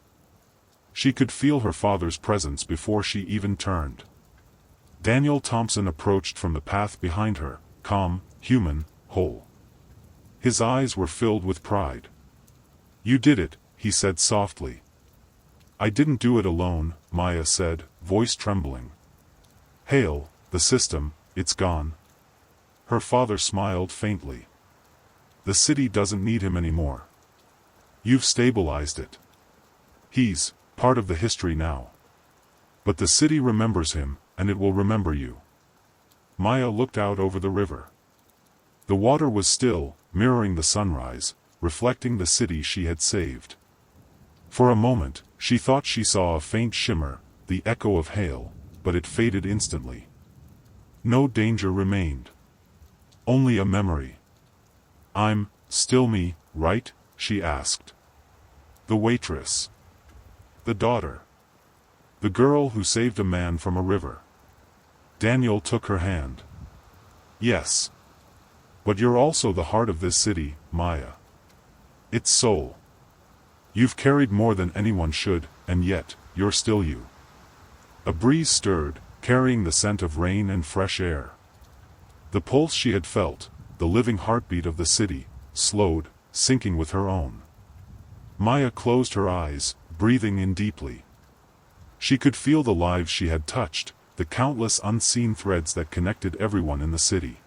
She could feel her father's presence before she even turned. Daniel Thompson approached from the path behind her, calm, human, whole. His eyes were filled with pride. "You did it," he said softly. "I didn't do it alone," Maya said, voice trembling. "Hale, the system, it's gone." Her father smiled faintly. "The city doesn't need him anymore. You've stabilized it. He's part of the history now. But the city remembers him, and it will remember you." Maya looked out over the river. The water was still, mirroring the sunrise, reflecting the city she had saved. For a moment, she thought she saw a faint shimmer, the echo of Hale, but it faded instantly. No danger remained. Only a memory. "I'm still me, right?" she asked. The waitress. The daughter. The girl who saved a man from a river. Daniel took her hand. "Yes. But you're also the heart of this city, Maya. Its soul. You've carried more than anyone should, and yet, you're still you." A breeze stirred, carrying the scent of rain and fresh air. The pulse she had felt, the living heartbeat of the city, slowed, sinking with her own. Maya closed her eyes, breathing in deeply. She could feel the lives she had touched, the countless unseen threads that connected everyone in the city.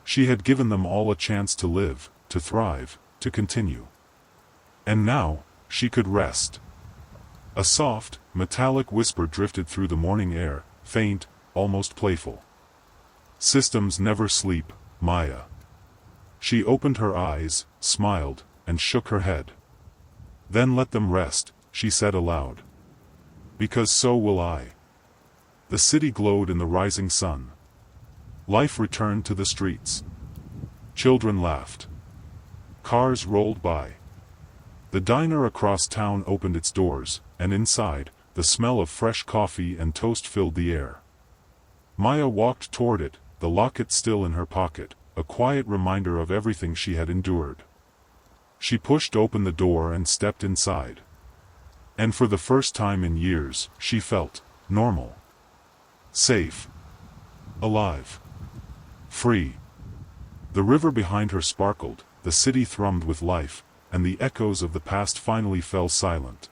She had given them all a chance to live, to thrive, to continue. And now, she could rest. A soft, metallic whisper drifted through the morning air, faint, almost playful. "Systems never sleep, Maya." She opened her eyes, smiled, and shook her head. "Then let them rest," she said aloud. "Because so will I." The city glowed in the rising sun. Life returned to the streets. Children laughed. Cars rolled by. The diner across town opened its doors, and inside, the smell of fresh coffee and toast filled the air. Maya walked toward it, the locket still in her pocket, a quiet reminder of everything she had endured. She pushed open the door and stepped inside. And for the first time in years, she felt normal. Safe. Alive. free. The river behind her sparkled, the city thrummed with life, and the echoes of the past finally fell silent.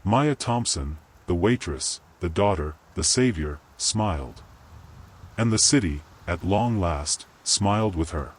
Maya Thompson, the waitress, the daughter, the savior, smiled. And the city, at long last, smiled with her.